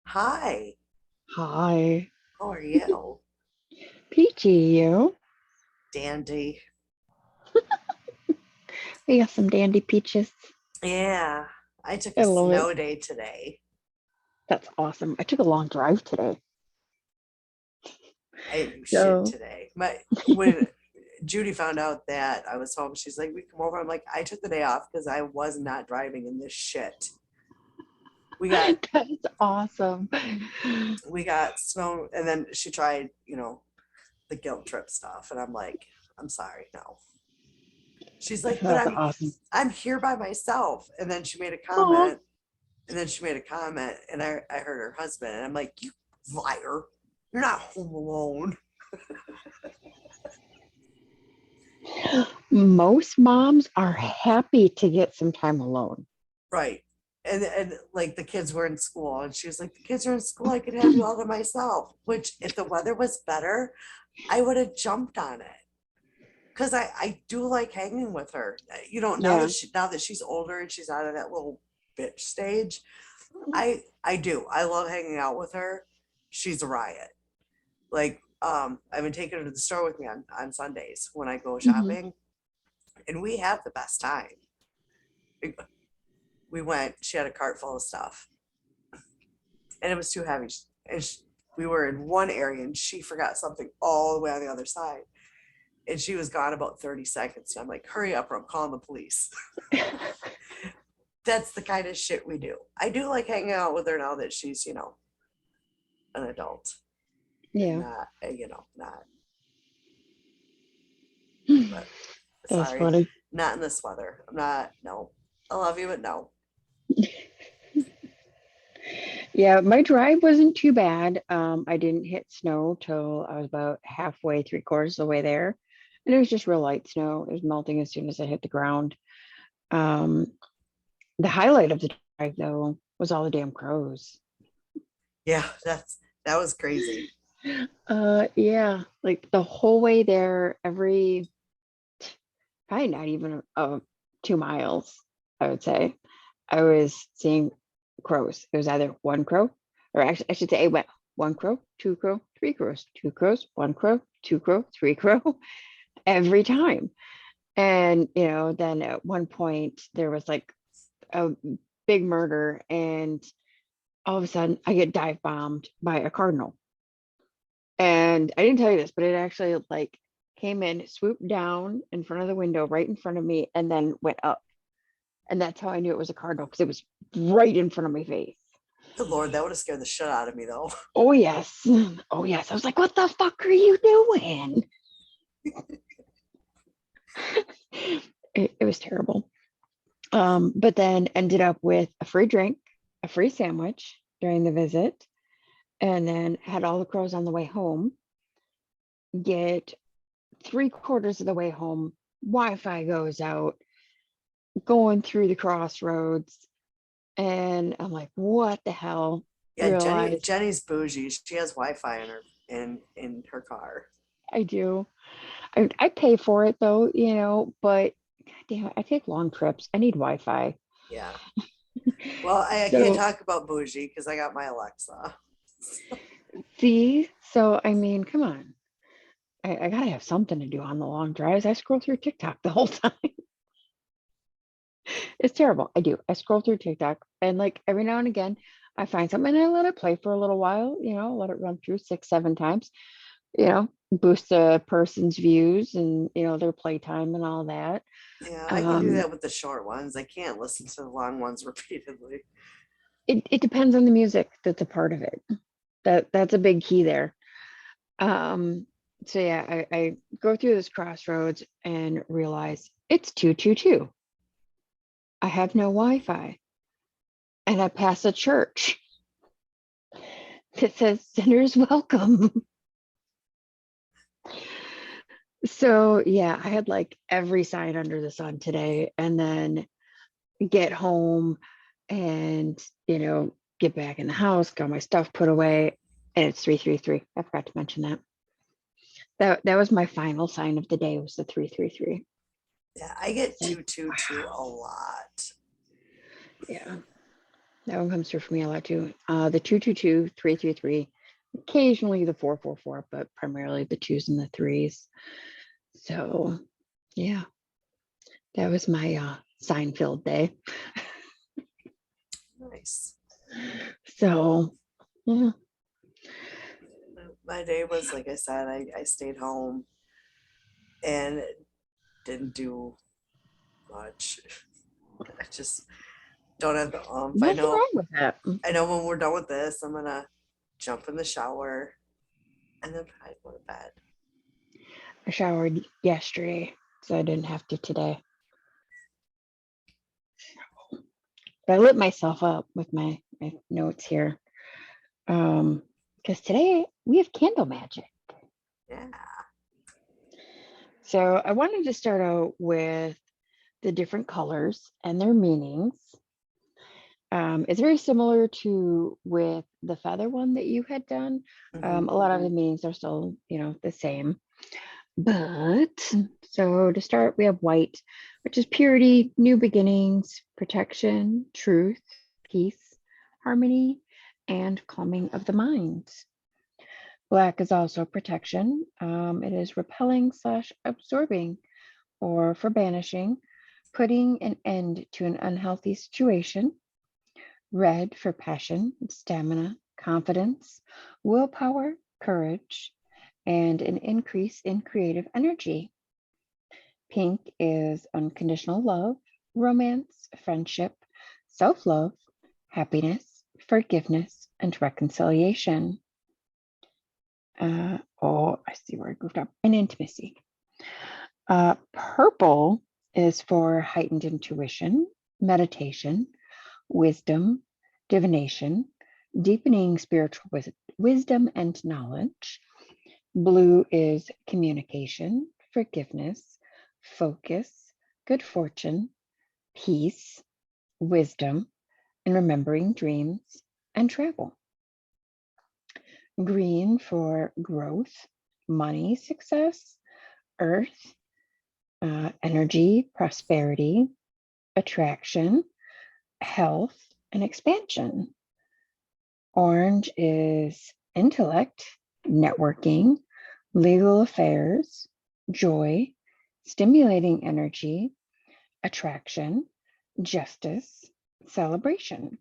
Hi, Hi, how are you? Peachy, you. Dandy. We got some dandy peaches. Yeah, I took a I love it. snow day today. That's awesome. I took a long drive today. I didn't do shit So, today. When Judy found out that I was home, she's like, "We come over." I'm like, "I took the day off because I was not driving in this shit." We got that's awesome. we got snow, and then she tried, the guilt trip stuff, and I'm like, "I'm sorry, no." She's like, "But That's I'm awesome. I'm here by myself," and then she made a Aw. comment. And then she made a comment, and I heard her husband, and I'm like, "You liar! You're not home alone." Most moms are happy to get some time alone. Right. And like the kids were in school, and she was like, "The kids are in school. I could have you all to myself." Which, if the weather was better, I would have jumped on it because I do like hanging with her. Now Yeah. that she's older and she's out of that little bitch stage, I do. I love hanging out with her. She's a riot. Like, I've been taking her to the store with me on Sundays when I go Mhm. shopping, and we have the best time. We went, she had a cart full of stuff, and it was too heavy. And we were in one area, and she forgot something all the way on the other side. And she was gone about 30 seconds. And I'm like, "Hurry up, or I'm calling the police." That's the kind of shit we do. I do like hanging out with her now that she's, an adult and Yeah. not, not, but That's sorry, funny. not in this weather. I'm not, no. I love you, but no. Yeah, my drive wasn't too bad. I didn't hit snow till I was about halfway, three-quarters of the way there. And it was just real light snow. It was melting as soon as I hit the ground. Um, the highlight of the drive, though, was all the damn crows. Yeah, that was crazy. Yeah, like the whole way there, every probably not even 2 miles, I would say, I was seeing crows. It was either one crow, or actually, I should say, it went one crow, two crow, three crows, two crows, one crow, two crow, three crow, every time. And then at one point there was like a big murder, and all of a sudden I get dive bombed by a cardinal. And I didn't tell you this, but it actually like came in, swooped down in front of the window, right in front of me, and then went up. And that's how I knew it was a cardinal, because it was right in front of my face. Good Lord, that would have scared the shit out of me, though. Oh yes. Oh yes. I was like, what the fuck are you doing? It was terrible. But then ended up with a free drink, a free sandwich during the visit, and then had all the crows on the way home. Get three-quarters of the way home, Wi-Fi goes out, going through the crossroads, and I'm like, what the hell? Yeah, Realize Jenny's bougie. She has Wi-Fi in her car. I do. I pay for it though, but God damn it, I take long trips. I need Wi-Fi. Yeah. Well, I can't So talk about bougie because I got my Alexa. see, so I mean, come on. I gotta have something to do on the long drives. I scroll through TikTok the whole time. It's terrible. I do. I scroll through TikTok, and like every now and again, I find something and I let it play for a little while, let it run through six, seven times, boost a person's views and their playtime and all that. Yeah, I can do Um, that with the short ones. I can't listen to the long ones repeatedly. it depends on the music that's a part of it. That's a big key there. Um, so yeah, I go through this crossroads and realize it's 222. I have no Wi-Fi. And I pass a church that says sinners welcome. So yeah, I had like every sign under the sun today, and then get home and get back in the house, got my stuff put away, and it's 333. I forgot to mention that. That was my final sign of the day, was the 333. Yeah, I get Like, 222 wow. a lot. Yeah. That one comes through for me a lot too. The 222, 333, occasionally the 444, but primarily the twos and the threes. So yeah, that was my sign filled day. Nice. So yeah. My day was, like I said, I stayed home and didn't do much. I just don't have the I Nothing know wrong with that. when we're done with this, I'm gonna jump in the shower and then probably go to bed. I showered yesterday, so I didn't have to today. But I lit myself up with my notes here. Because today we have candle magic. Yeah. So I wanted to start out with the different colors and their meanings. It's very similar to with the feather one that you had done. Mhm. A lot of the meanings are still, the same. But so to start, we have white, which is purity, new beginnings, protection, truth, peace, harmony, and calming of the mind. Black is also protection. It is repelling / absorbing or for banishing, putting an end to an unhealthy situation. Red for passion, stamina, confidence, willpower, courage, and an increase in creative energy. Pink is unconditional love, romance, friendship, self love, happiness, forgiveness, and reconciliation. I see where I goofed up. And intimacy. Purple is for heightened intuition, meditation, wisdom, divination, deepening spiritual wisdom and knowledge. Blue is communication, forgiveness, focus, good fortune, peace, wisdom, and remembering dreams and travel. Green for growth, money, success, earth, energy, prosperity, attraction, health, and expansion. Orange is intellect, networking, legal affairs, joy, stimulating energy, attraction, justice, celebration.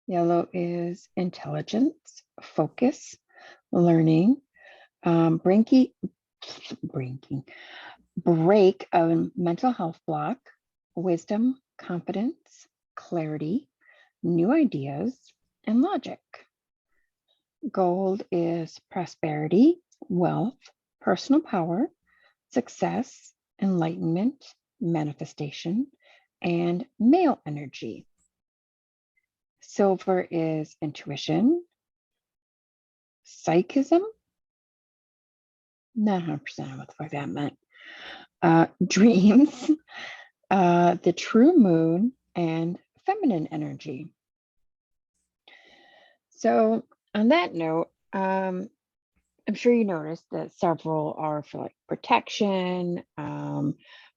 Yellow is intelligence, focus, learning, break a mental health block, wisdom, confidence, clarity, new ideas, and logic. Gold is prosperity, wealth, personal power, success, enlightenment, manifestation, and male energy. Silver is intuition, psychism, not 100% what the fuck that meant. Dreams, the true moon, and feminine energy. So on that note, I'm sure you noticed that several are for like protection,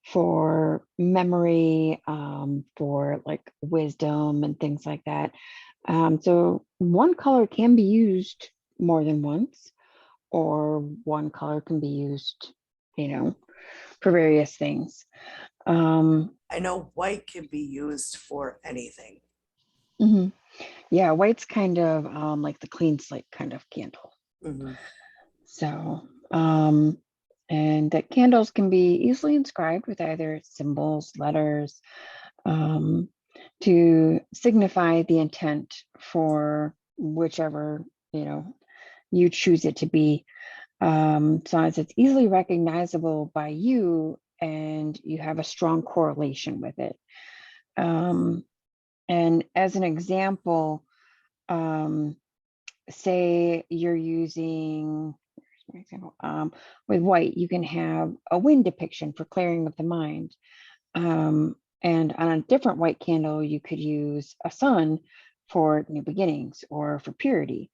for memory, for like wisdom and things like that. So one color can be used more than once, or one color can be used, for various things. I know white can be used for anything. Mhm. Yeah, white's kind of like the clean slate kind of candle. Mhm. So, and that candles can be easily inscribed with either symbols, letters, to signify the intent for whichever, you choose it to be. So as it's easily recognizable by you and you have a strong correlation with it. And as an example, say you're using, for example, with white, you can have a wind depiction for clearing of the mind. And on a different white candle, you could use a sun for new beginnings or for purity.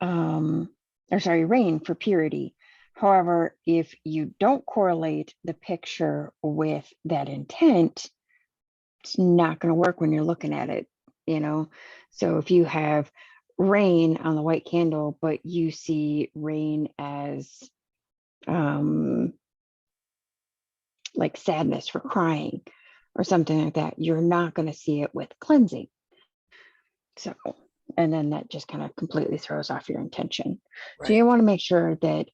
Rain for purity. However, if you don't correlate the picture with that intent, it's not going to work when you're looking at it you know? So if you have rain on the white candle, but you see rain as like sadness for crying or something like that, you're not going to see it with cleansing. So, and then that just kind of completely throws off your intention. So Right. you want to make sure that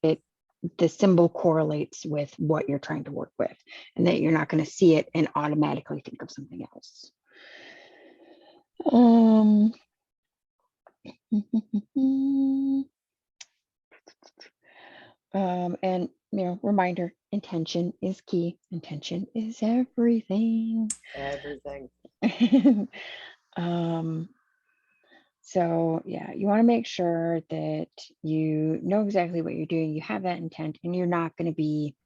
the symbol correlates with what you're trying to work with, and that you're not going to see it and automatically think of something else. And reminder, intention is key. Intention is everything. Everything. So yeah, you want to make sure that you know exactly what you're doing, you have that intent, and you're not going to be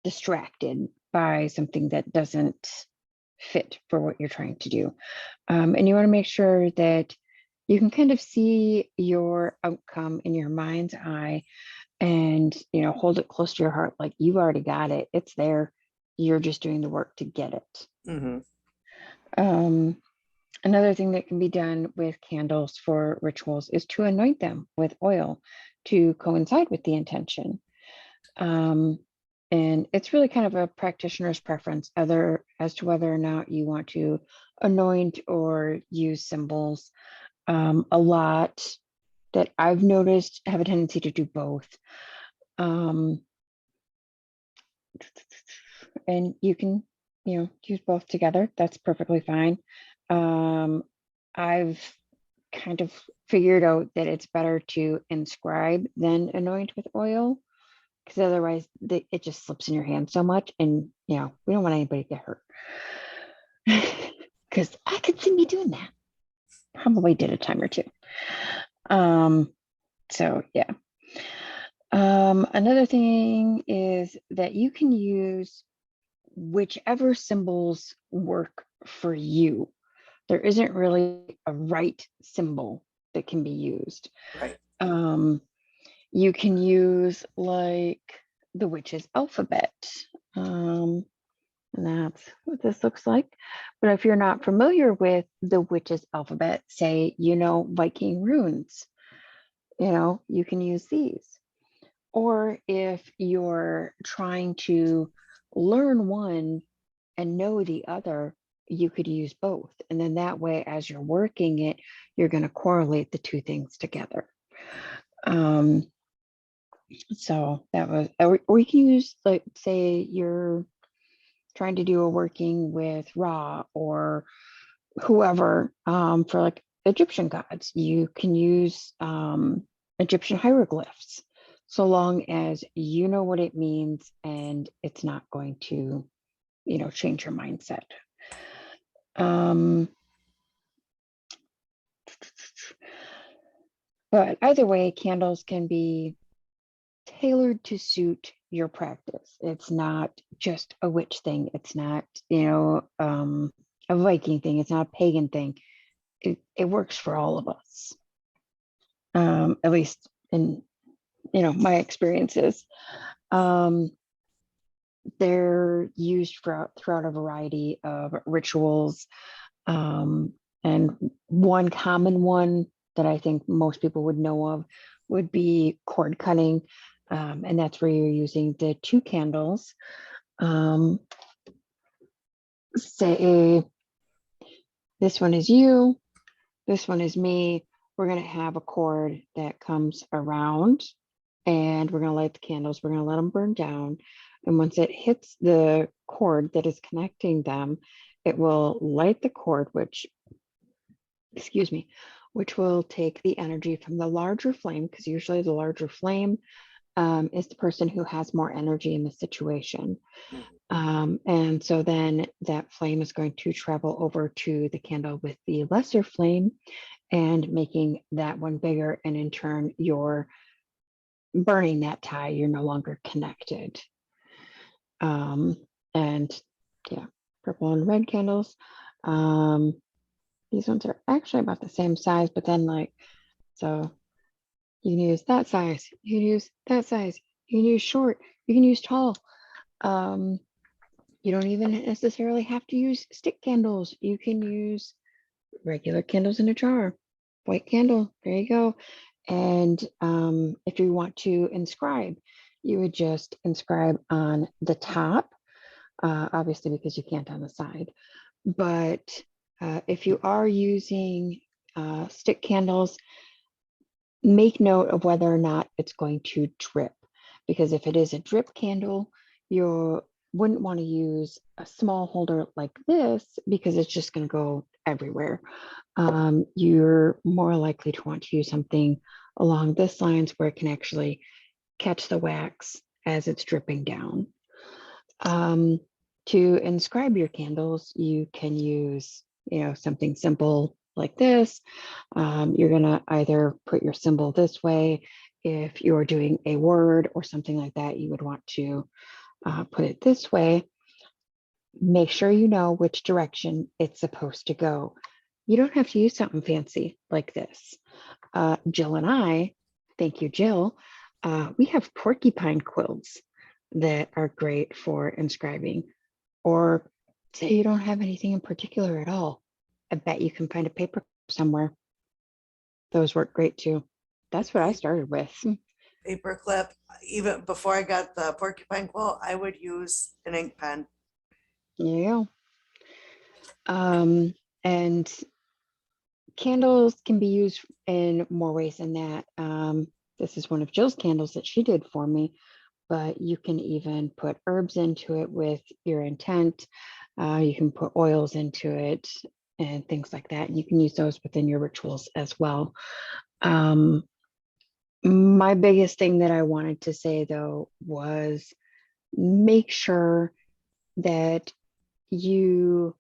distracted by something that doesn't fit for what you're trying to do. And you want to make sure that you can kind of see your outcome in your mind's eye, and hold it close to your heart, like you've already got it, it's there, you're just doing the work to get it. Another thing that can be done with candles for rituals is to anoint them with oil to coincide with the intention. And it's really kind of a practitioner's preference as to whether or not you want to anoint or use symbols. A lot that I've noticed have a tendency to do both. And you can, use both together. That's perfectly fine. I've kind of figured out that it's better to inscribe than anoint with oil, because otherwise it just slips in your hand so much, and we don't want anybody to get hurt. Because I could see me doing that. Probably did a time or two. So yeah. Another thing is that you can use whichever symbols work for you. There isn't really a right symbol that can be used. Right. You can use like the witch's alphabet. And that's what this looks like. But if you're not familiar with the witch's alphabet, say, Viking runes, you can use these. Or if you're trying to learn one and know the other, you could use both. And then that way, as you're working it, you're going to correlate the two things together. So that was, or you can use, like, say you're trying to do a working with Ra or whoever, for like Egyptian gods, you can use Egyptian hieroglyphs, so long as you know what it means and it's not going to, change your mindset. But either way, candles can be tailored to suit your practice. It's not just a witch thing. It's not, a Viking thing. It's not a pagan thing. It works for all of us. At least in, my experiences. They're used throughout a variety of rituals. And one common one that I think most people would know of would be cord cutting. And that's where you're using the two candles. Say this one is you, this one is me. We're going to have a cord that comes around, and we're going to light the candles. We're going to let them burn down. And once it hits the cord that is connecting them, it will light the cord, which will take the energy from the larger flame, because usually the larger flame is the person who has more energy in the situation. And so then that flame is going to travel over to the candle with the lesser flame and making that one bigger. And in turn, you're burning that tie. You're no longer connected. And yeah, purple and red candles. These ones are actually about the same size, but then so you can use that size, you can use that size, you can use short, you can use tall. You don't even necessarily have to use stick candles. You can use regular candles in a jar, white candle, there you go. And if you want to inscribe, you would just inscribe on the top, obviously because you can't on the side. But if you are using stick candles, make note of whether or not it's going to drip. Because if it is a drip candle, you wouldn't want to use a small holder like this because it's just going to go everywhere. You're more likely to want to use something along this lines where it can actually catch the wax as it's dripping down. To inscribe your candles, you can use, something simple like this. You're gonna either put your symbol this way. If you're doing a word or something like that, you would want to put it this way. Make sure you know which direction it's supposed to go. You don't have to use something fancy like this. Jill and I, thank you, Jill, we have porcupine quills that are great for inscribing. Or say you don't have anything in particular at all. I bet you can find a paper somewhere. Those work great too. That's what I started with. Paper clip. Even before I got the porcupine quill, I would use an ink pen. Yeah. And candles can be used in more ways than that. This is one of Jill's candles that she did for me, but you can even put herbs into it with your intent. You can put oils into it and things like that. And you can use those within your rituals as well. My biggest thing that I wanted to say though was make sure that you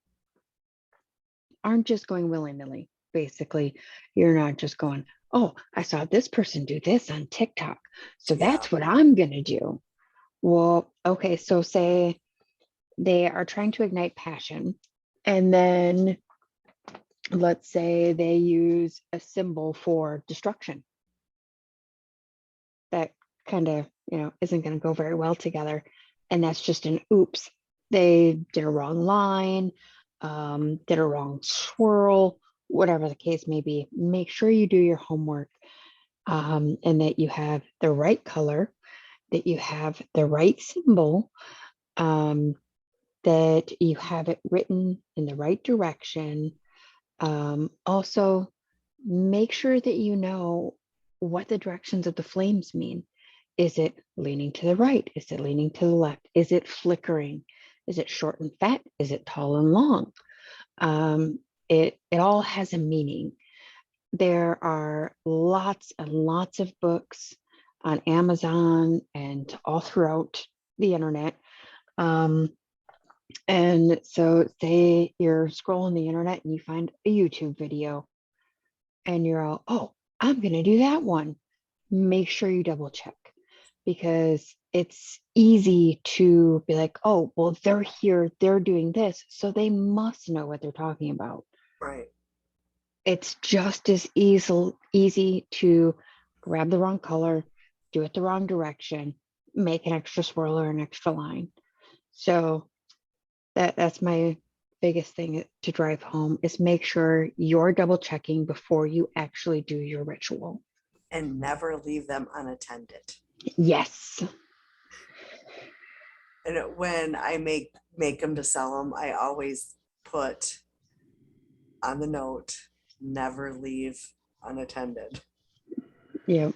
aren't just going willy-nilly. Basically, you're not just going, oh, I saw this person do this on TikTok, so Yeah. that's what I'm going to do. Well, okay, so say they are trying to ignite passion, and then let's say they use a symbol for destruction. That kind of, isn't going to go very well together. And that's just an oops. They did a wrong line, did a wrong swirl, whatever the case may be. Make sure you do your homework, and that you have the right color, that you have the right symbol, that you have it written in the right direction. Also, make sure that you know what the directions of the flames mean. Is it leaning to the right? Is it leaning to the left? Is it flickering? Is it short and fat? Is it tall and long? It all has a meaning. There are lots and lots of books on Amazon and all throughout the internet. And so say you're scrolling the internet and you find a YouTube video and you're all, oh, I'm going to do that one. Make sure you double check, because it's easy to be like, oh, well, they're here, they're doing this, so they must know what they're talking about. Right. It's just as easy to grab the wrong color, do it the wrong direction, make an extra swirl or an extra line. So that's my biggest thing to drive home, is make sure you're double checking before you actually do your ritual. And never leave them unattended. Yes. And when I make them to sell them, I always put on the note, never leave unattended. Yeah.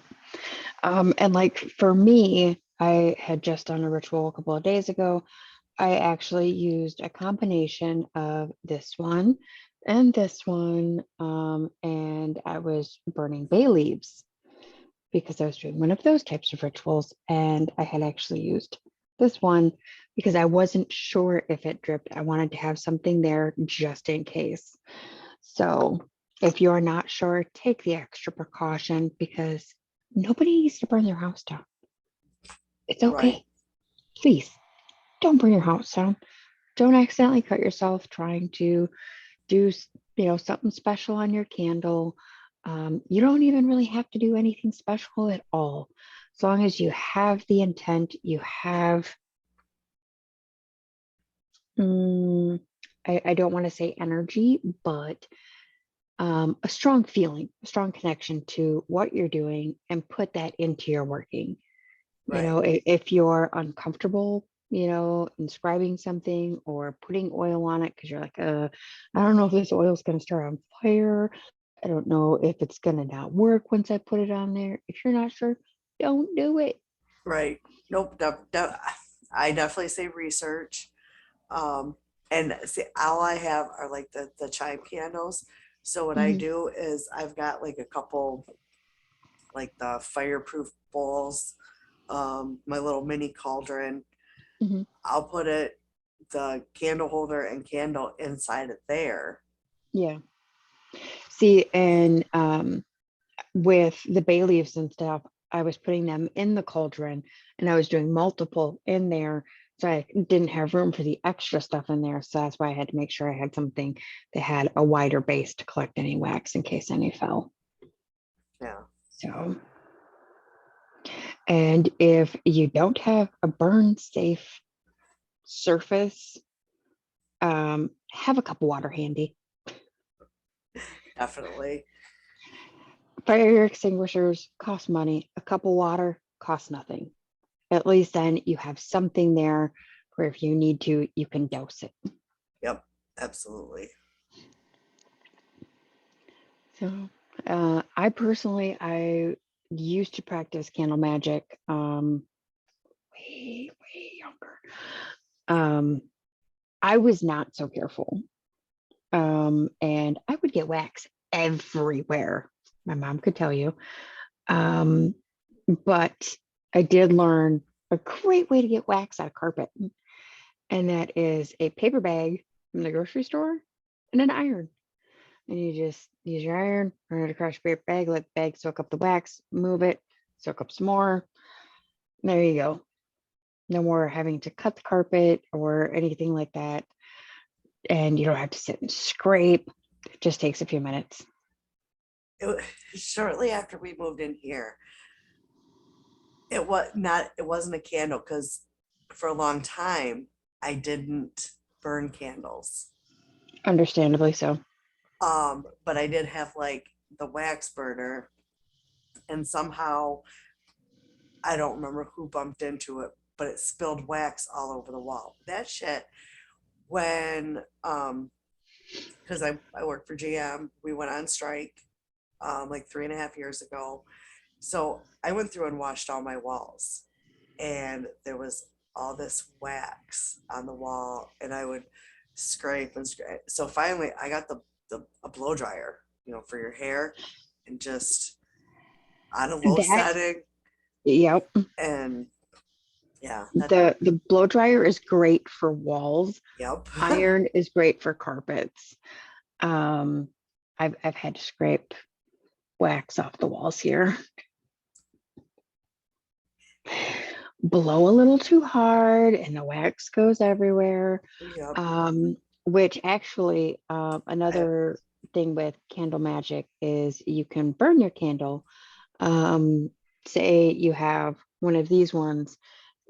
And like for me, I had just done a ritual a couple of days ago. I actually used a combination of this one and this one, and I was burning bay leaves because I was doing one of those types of rituals, and I had actually used this one because I wasn't sure if it dripped. I wanted to have something there just in case. So if you're not sure, take the extra precaution, because nobody needs to burn their house down. It's okay. Right. Please don't burn your house down. Don't accidentally cut yourself trying to do, something special on your candle. You don't even really have to do anything special at all. As long as you have the intent, you have, I don't want to say energy, but a strong feeling, a strong connection to what you're doing and put that into your working. You Right. know, if you're uncomfortable, you know, inscribing something or putting oil on it because you're like, I don't know if this oil is going to start on fire. I don't know if it's going to not work once I put it on there. If you're not sure, don't do it. Right. Nope. I definitely say research. Um, and see, all I have are like the chime candles. So what I Mhm, do is I've got like a couple like the fireproof bowls, my little mini cauldron. mhm. I'll put it the candle holder and candle inside of there. Yeah. See, and with the bay leaves and stuff, I was putting them in the cauldron and I was doing multiple in there. So I didn't have room for the extra stuff in there. So that's why I had to make sure I had something that had a wider base to collect any wax in case any fell. Yeah. So, and if you don't have a burn safe surface, have a cup of water handy. Definitely. Fire extinguishers cost money. A cup of water costs nothing. At least then you have something there where if you need to, you can dose it. Yep. Absolutely. So I personally, I used to practice candle magic way younger. Um, I was not so careful. And I would get wax everywhere. My mom could tell you. Um, but I did learn a great way to get wax out of carpet, and that is a paper bag from the grocery store and an iron. And you just use your iron, run it across your paper bag, let the bag soak up the wax, move it, soak up some more. There you go. No more having to cut the carpet or anything like that. And you don't have to sit and scrape. It just takes a few minutes. Shortly after we moved in here, it wasn't a candle because for a long time I didn't burn candles. Understandably so. But I did have like the wax burner, and somehow I don't remember who bumped into it, but it spilled wax all over the wall. That shit, when because I worked for GM, we went on strike like 3.5 years ago. So I went through and washed all my walls, and there was all this wax on the wall, and I would scrape and scrape. So finally, I got the a blow dryer, for your hair, and just on a low That, setting, yep. and yeah, that, The blow dryer is great for walls. yep. Iron is great for carpets. Um, I've had to scrape wax off the walls here. Blow a little too hard and the wax goes everywhere. Yep. Which actually, I, another thing with candle magic is you can burn your candle. Um, Say you have one of these ones,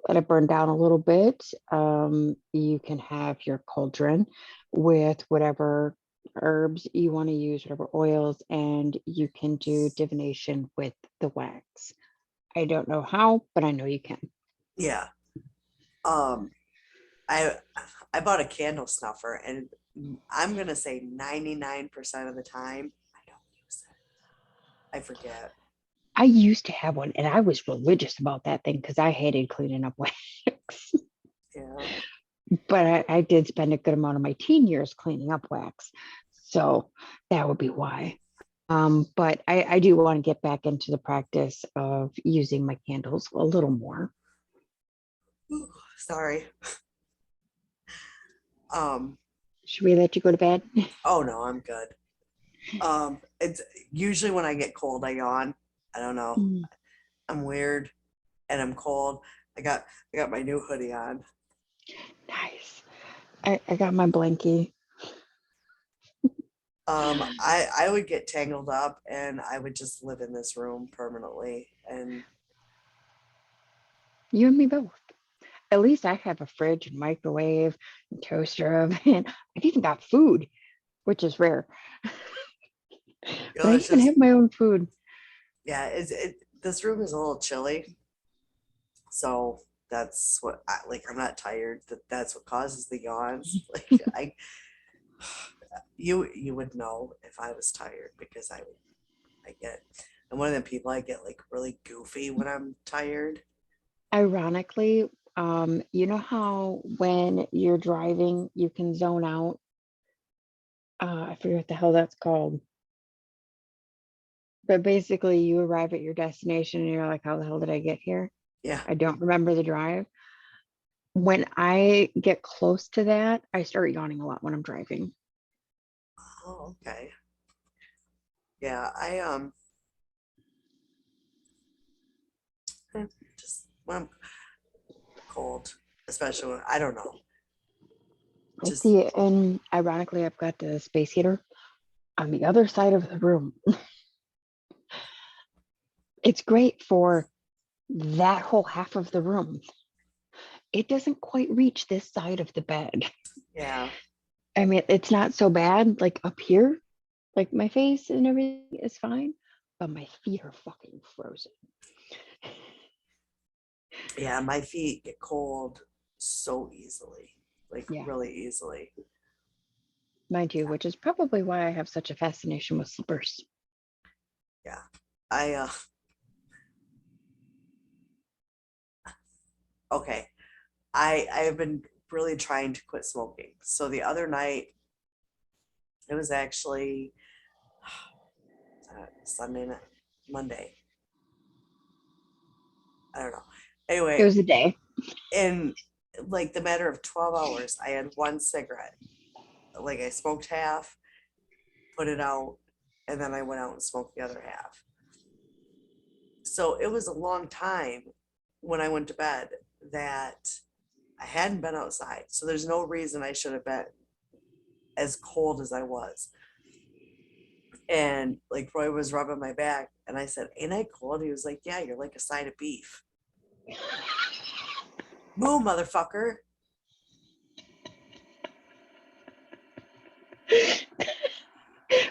let it burn down a little bit. You can have your cauldron with whatever herbs you want to use, whatever oils, and you can do divination with the wax. I don't know how, but I know you can. yeah. Um, I I bought a candle snuffer, and I'm gonna say 99% of the time I don't use it. I forget. I used to have one and I was religious about that thing because I hated cleaning up wax. Yeah. But I did spend a good amount of my teen years cleaning up wax. So that would be why. But I do want to get back into the practice of using my candles a little more. Ooh, sorry. Um, Should we let you go to bed? oh no, I'm good. It's usually when I get cold, I yawn. I don't know. Mm, I'm weird and I'm cold. I got my new hoodie on. nice. I got my blankie. I would get tangled up and I would just live in this room permanently. And You and me both. At least I have a fridge and microwave and toaster oven. I've even got food, which is rare. But I It's can just, have my own food. yeah, this room is a little chilly. So that's what like, I'm not tired. That's what causes the yawns. Like you would know if I was tired because I get, I'm one of the people, I get like really goofy when I'm tired. Ironically, you know how when you're driving, you can zone out? I forget what the hell that's called. But basically, you arrive at your destination and you're like, how the hell did I get here? Yeah. I don't remember the drive. When I get close to that, I start yawning a lot when I'm driving. Oh, okay. Yeah, just when I'm cold, especially when I don't know. I Just see it, and ironically, I've got the space heater on the other side of the room. It's great for that whole half of the room. It doesn't quite reach this side of the bed. yeah. I mean, it's not so bad like up here, like my face and everything is fine, but my feet are fucking frozen. Yeah, my feet get cold so easily. Like Yeah, really easily. mine too, which is probably why I have such a fascination with slippers. Yeah. I okay. I have been really trying to quit smoking. So the other night, it was actually Sunday night, Monday. I don't know. It Anyway, was a day. in like the matter of 12 hours, I had one cigarette. Like I smoked half, put it out, and then I went out and smoked the other half. So it was a long time when I went to bed that I hadn't been outside. So there's no reason I should have been as cold as I was. And like Roy was rubbing my back, and I said, "Ain't I cold?" He was like, "Yeah, you're like a side of beef." Moo, motherfucker.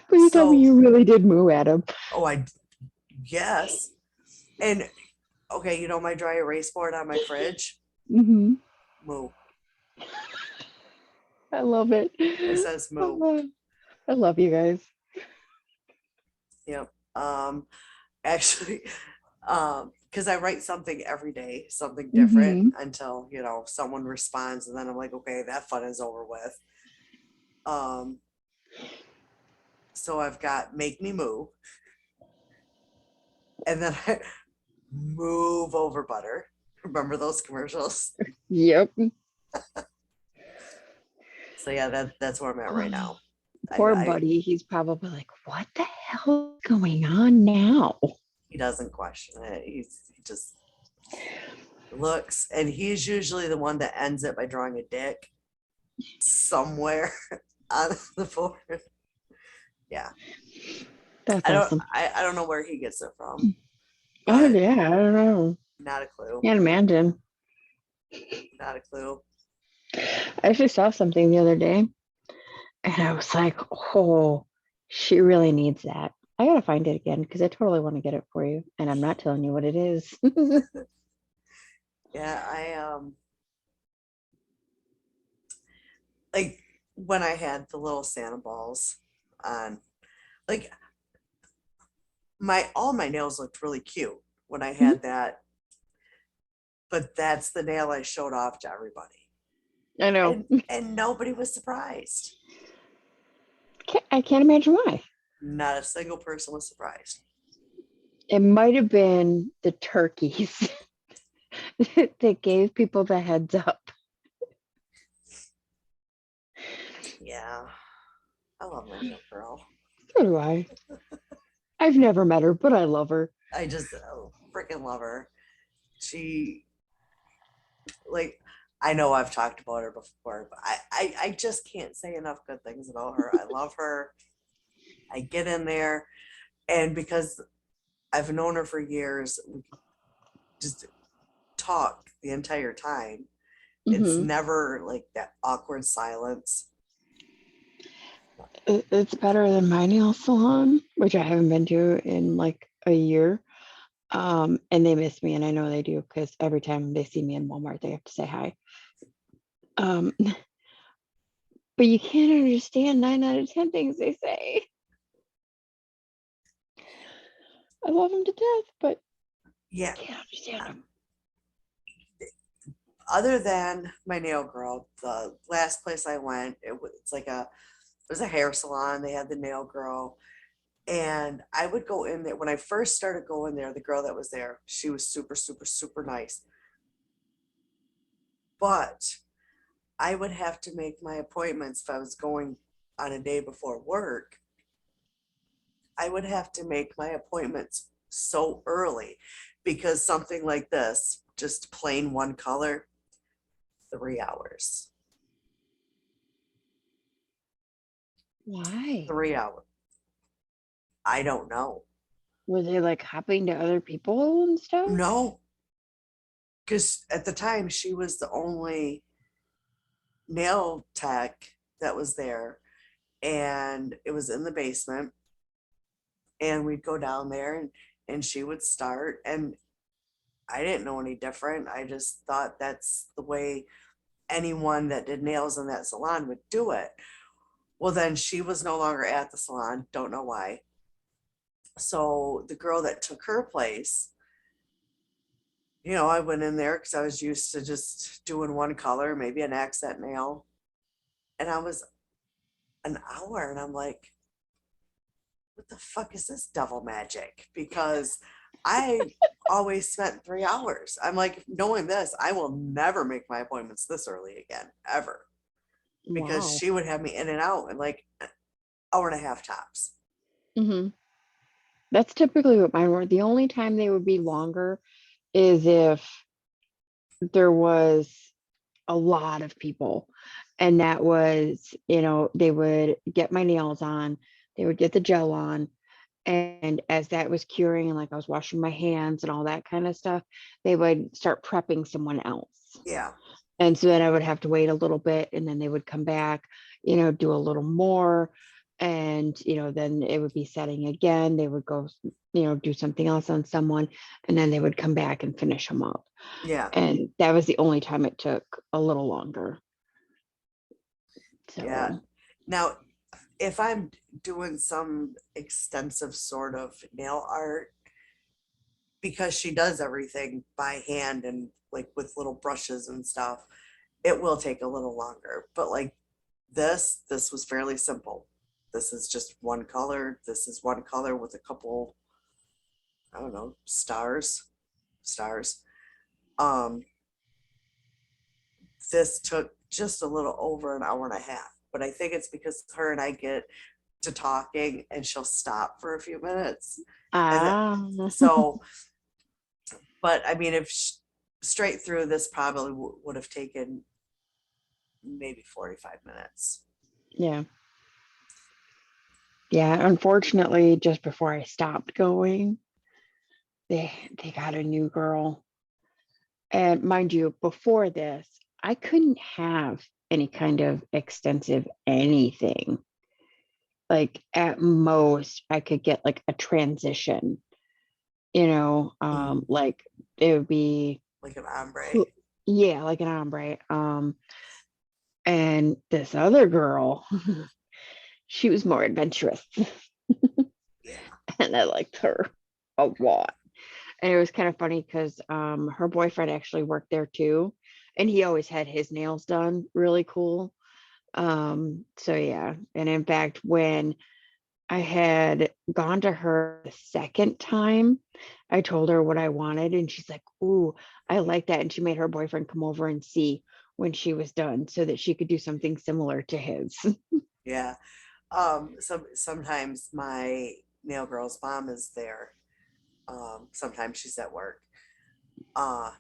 But you tell me So, you really did moo at him. oh, I guess. And okay, you know my dry erase board on my fridge? Hmm. Moo. I love it. It says moo. I love you guys. Yep. Actually, because I write something every day, something different Hmm. until, someone responds, and then I'm like, okay, that fun is over with. Um, so I've got make me moo, and then I move over butter. Remember those commercials? Yep. So yeah, that's where I'm at right Oh, now. I, poor I buddy. He's probably like, what the hell is going on now? he doesn't question it. He just looks, and he's usually the one that ends it by drawing a dick somewhere on the board. Yeah, That's awesome. I don't know where he gets it from, Oh, but yeah. I don't know. not a clue. Can't imagine. Not a clue. I actually saw something the other day and I was like, oh, she really needs that. I gotta find it again because I totally want to get it for you. And I'm not telling you what it is. Yeah, I like when I had the little Santa balls on, like my all my nails looked really cute when I had that, but that's the nail I showed off to everybody. I know. And nobody was surprised. I can't imagine why. Not a single person was surprised. It might have been the turkeys that gave people the heads up. Yeah. I love my little girl. So do I. I've never met her, but I love her. I just freaking love her. She, like, I know I've talked about her before, but I just can't say enough good things about her. I love her. I get in there, and because I've known her for years, we just talk the entire time. It's Hmm. never like that awkward silence. It's better than my nail salon, which I haven't been to in like a year. And they miss me, and I know they do because every time they see me in Walmart, they have to say hi. Um, but you can't understand 9 out of 10 things they say. I love them to death, but Yeah. can't understand them. Other than my nail girl, the last place I went, it was a hair salon. They had the nail girl. And I would go in there when I first started going there. The girl that was there, she was super, super, super nice. But I would have to make my appointments if I was going on a day before work. I would have to make my appointments so early because something like this, just plain one color, 3 hours. Why? 3 hours. I don't know. Were they like hopping to other people and stuff? No, because at the time she was the only nail tech that was there, and it was in the basement. And we'd go down there, and she would start, and I didn't know any different. I just thought that's the way anyone that did nails in that salon would do it. Well, then she was no longer at the salon. Don't know why. So the girl that took her place, I went in there because I was used to just doing one color, maybe an accent nail. And I was an hour, and I'm like, what the fuck is this devil magic? Because I always spent 3 hours. I'm like, knowing this, I will never make my appointments this early again, ever. Because Wow. she would have me in and out in like an hour and a half tops. Hmm. That's typically what mine were. The only time they would be longer is if there was a lot of people. And that was, they would get my nails on, they would get the gel on. And as that was curing, and like I was washing my hands and all that kind of stuff, they would start prepping someone else. Yeah. And so then I would have to wait a little bit, and then they would come back, do a little more. And, then it would be setting again. They would go, do something else on someone, and then they would come back and finish them up. Yeah. And that was the only time it took a little longer. Yeah. So, Now, if I'm doing some extensive sort of nail art, because she does everything by hand and like with little brushes and stuff, it will take a little longer. But like this was fairly simple. This is just one color. This is one color with a couple, I don't know, stars. Um, this took just a little over an hour and a half, but I think it's because her and I get to talking and she'll stop for a few minutes. And ah, so, but I mean, if straight through, this probably would have taken maybe 45 minutes. yeah. Yeah, unfortunately, just before I stopped going, they got a new girl. And mind you, before this, I couldn't have any kind of extensive anything. Like at most, I could get like a transition, like it would be, Like an ombre. cl- yeah, like an ombre. And this other girl, she was more adventurous, Yeah. and I liked her a lot. And it was kind of funny because her boyfriend actually worked there too, and he always had his nails done really cool. So yeah, and in fact, when I had gone to her the second time, I told her what I wanted, and she's like, "Ooh, I like that." And she made her boyfriend come over and see when she was done so that she could do something similar to his. Yeah. Sometimes my nail girl's mom is there. Sometimes she's at work.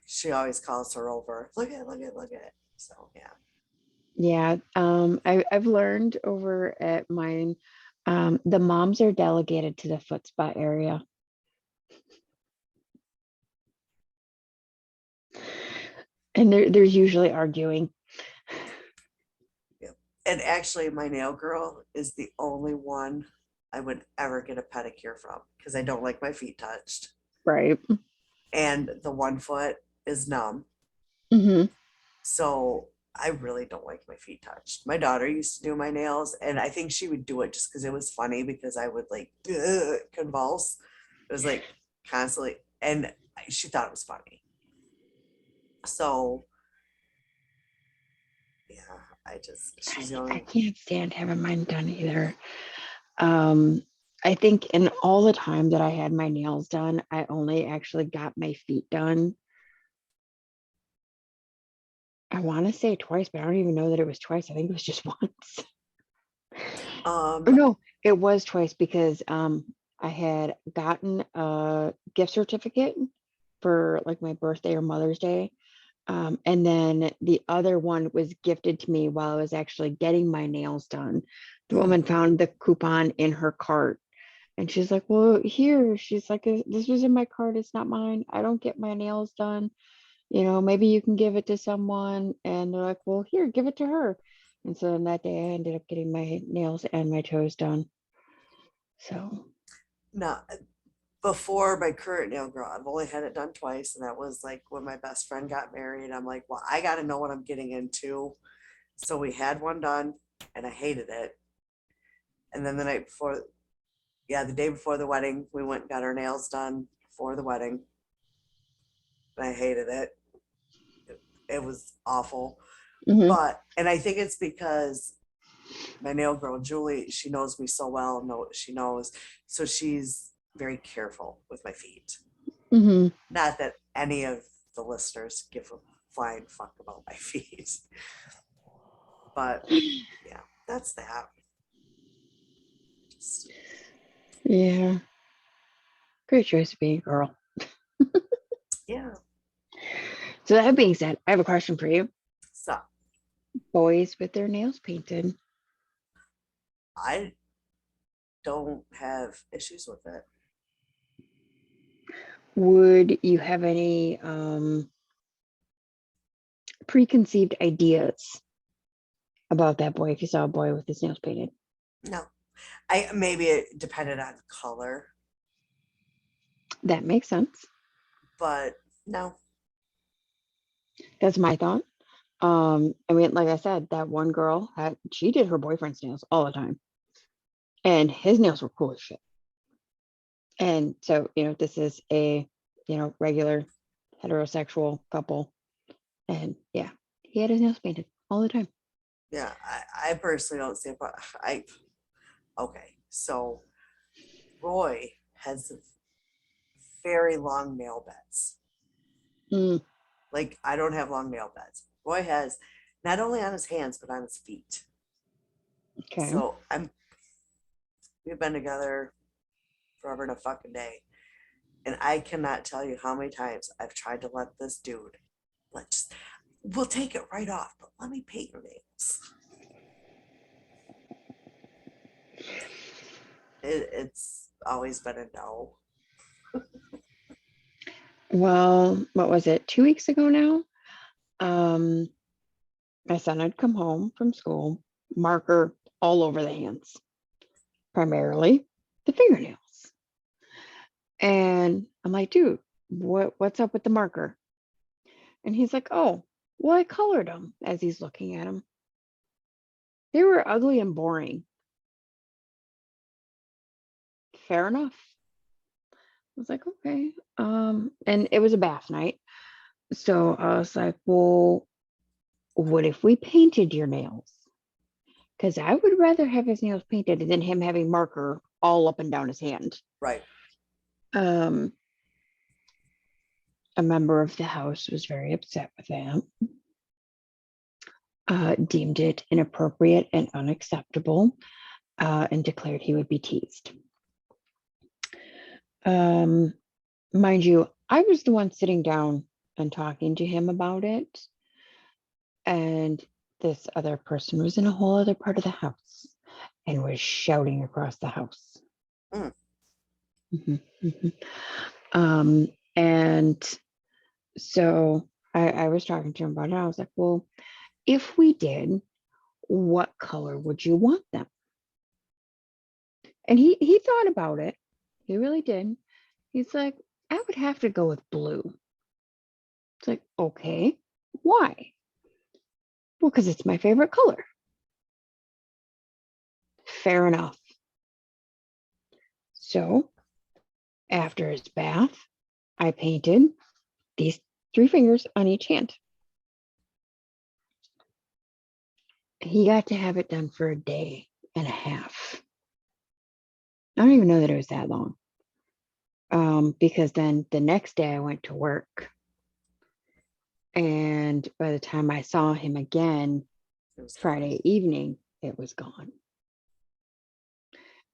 She always calls her over. Look at. So yeah. Yeah, I've learned over at mine, the moms are delegated to the foot spa area. And there's usually arguing. Yep. And actually, my nail girl is the only one I would ever get a pedicure from because I don't like my feet touched. Right. And the one foot is numb. Hmm. So I really don't like my feet touched. My daughter used to do my nails, and I think she would do it just because it was funny because I would like convulse. It was like constantly, and she thought it was funny. So yeah, she's the I only. can't stand having mine done either. Um, I think in all the time that I had my nails done, I only actually got my feet done. I want to say twice, but I don't even know that it was twice. I think it was just once. Or Um, no, it was twice because I had gotten a gift certificate for like my birthday or Mother's Day. And then the other one was gifted to me while I was actually getting my nails done. The mm, woman found the coupon in her cart and she's like, well, here, she's like, this was in my cart. It's not mine. I don't get my nails done. Maybe you can give it to someone. And they're like, well, here, give it to her. And so then that day I ended up getting my nails and my toes done. So, no, before my current nail girl, I've only had it done twice, and that was like when my best friend got married. I'm like, well, I got to know what I'm getting into. So we had one done, and I hated it. And then the night before, yeah, the day before the wedding, we went and got our nails done for the wedding. And I hated it. It was awful. mhm. And I think it's because my nail girl, Julie, she knows me so well, know what she knows. So she's very careful with my feet. Mhm. Not that any of the listeners give a flying fuck about my feet. But yeah, that's that. Just, Yeah. Great choice of being a girl. yeah. So that being said, I have a question for you. So Boys with their nails painted, I don't have issues with it. would you have any preconceived ideas about that boy if you saw a boy with his nails painted? No. I maybe it depended on color, That makes sense. but no. That's my thought. I mean, like I said, that one girl she did her boyfriend's nails all the time, and his nails were cool as shit. And so, this is a, regular heterosexual couple, and yeah, he had his nails painted all the time. Yeah, I personally don't see it, but I okay. So Roy has very long nail beds. Mm, Like I don't have long nail beds. Roy has not only on his hands but on his feet. okay. So we've been together forever and a fucking day. And I cannot tell you how many times I've tried to let this dude, let's we'll take it right off, but let me paint your nails. It's always been a no. Well, what was it? 2 weeks ago now? Um, my son had come home from school, marker all over the hands, primarily the fingernails. And I'm like, dude, what's up with the marker? And he's like, oh, well, I colored them as he's looking at them. They were ugly and boring. Fair enough. I was like, okay. And it was a bath night. So I was like, well, what if we painted your nails? Because I would rather have his nails painted than him having marker all up and down his hand. Right. Um, a member of the house was very upset with that, deemed it inappropriate and unacceptable, and declared he would be teased. Um, mind you, I was the one sitting down and talking to him about it, and this other person was in a whole other part of the house and was shouting across the house. Mm. Mhm, mhm. And so I was talking to him about it. I was like, well, if we did, what color would you want them? And he thought about it. He really did. He's like, I would have to go with blue. It's like, okay, why? Well, because it's my favorite color. Fair enough. So after his bath, I painted these 3 fingers on each hand. He got to have it done for a day and a half. I don't even know that it was that long. Because then the next day I went to work. And by the time I saw him again, It was Friday evening, it was gone.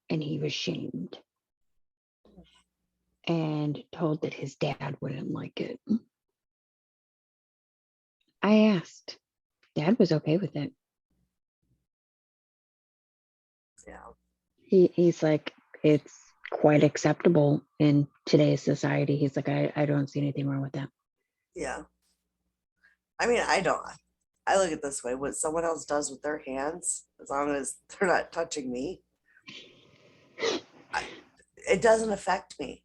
And he was shamed and told that his dad wouldn't like it. I asked. Dad was okay with it. Yeah. He's like, it's quite acceptable in today's society. He's like, I don't see anything wrong with that. Yeah. I mean, I don't. I look at it this way: what someone else does with their hands, as long as they're not touching me, it doesn't affect me.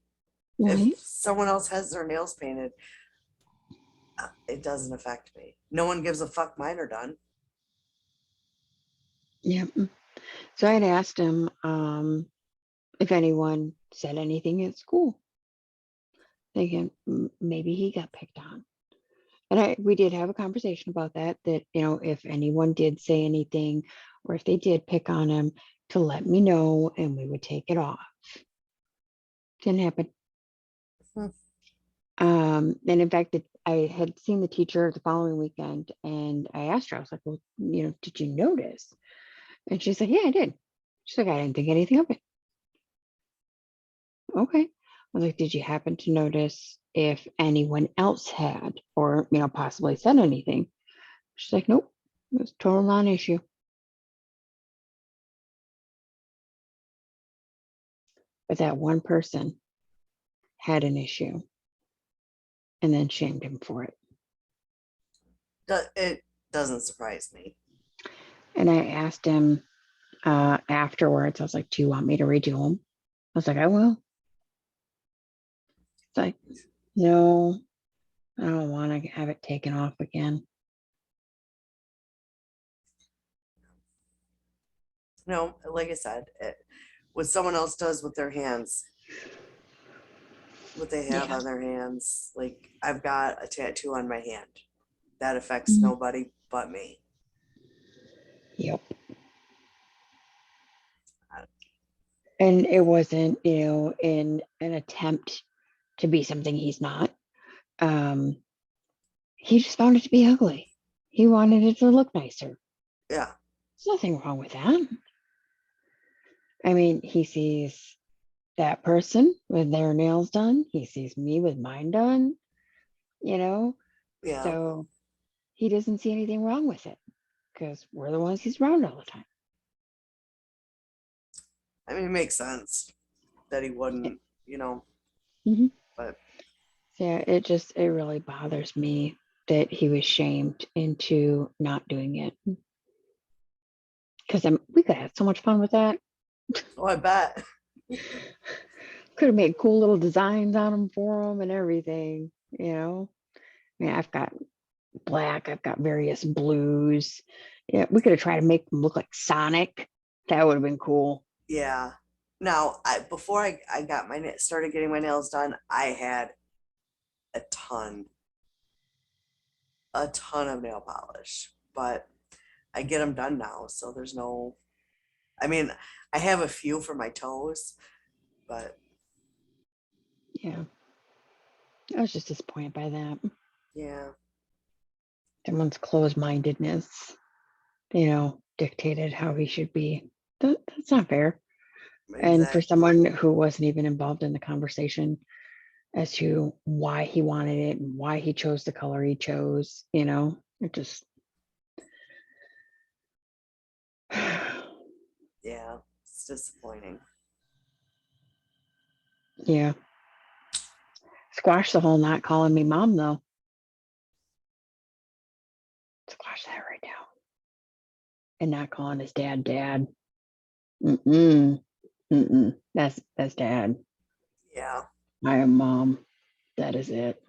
Right? If someone else has their nails painted, it doesn't affect me. No one gives a fuck. Mine are done. Yeah. So I'd asked him if anyone said anything at school, thinking maybe he got picked on. And we did have a conversation about that, if anyone did say anything or if they did pick on him, to let me know and we would take it off. Didn't happen. Hmm. And in fact, I had seen the teacher the following weekend and I asked her, I was like, well, did you notice? And she's like, yeah, I did. She's like, I didn't think anything of it. Okay. I was like, did you happen to notice if anyone else had, or, possibly said anything? She's like, nope, it was a total non-issue. But that one person had an issue and then shamed him for it. It doesn't surprise me. And I asked him afterwards, I was like, do you want me to redo them? I was like, I will. It's like, no, I don't want to have it taken off again. No, like I said, what someone else does with their hands, what they have Yeah. on their hands, like I've got a tattoo on my hand that affects Mhm. nobody but me. Yep. And it wasn't, in an attempt to be something he's not. He just found it to be ugly. He wanted it to look nicer. Yeah. There's nothing wrong with that. I mean, he sees that person with their nails done. He sees me with mine done, you know? Yeah. So he doesn't see anything wrong with it because we're the ones he's around all the time. I mean, it makes sense that he wouldn't, Mhm. but Yeah, it really bothers me that he was shamed into not doing it. Because we could have had so much fun with that. oh, I bet. Could have made cool little designs on them for him and everything. I mean, I've got black, I've got various blues. Yeah, we could have tried to make them look like Sonic. That would have been cool. Yeah. Now, before I got started getting my nails done, I had a ton, a ton of nail polish, but I get them done now, so there's no. I mean, I have a few for my toes, but Yeah, I was just disappointed by that. yeah, Someone's closed-mindedness, dictated how he should be. That's not fair. And for exactly. someone who wasn't even involved in the conversation as to why he wanted it and why he chose the color he chose, it just, Yeah, it's disappointing. yeah. Squash the whole not calling me mom, though. Squash that right now. and not calling his dad dad. Mm-mm. Mm-mm. That's dad. Yeah, I am mom. That is it.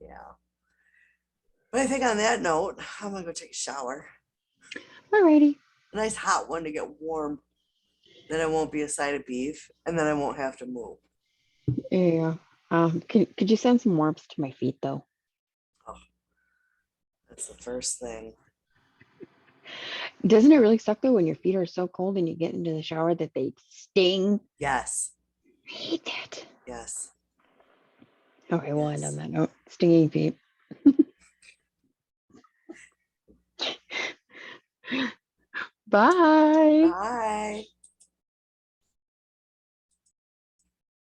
yeah. But I think on that note, I'm gonna go take a shower. Alrighty. A nice hot one to get warm. Then it won't be a side of beef, and then I won't have to move. Yeah. Could you send some warmth to my feet though? Oh, that's the first thing. Doesn't it really suck though when your feet are so cold and you get into the shower that they sting? Yes, I hate that. yes, Okay, we'll end on yes. that note. Stinging feet. Bye. Bye.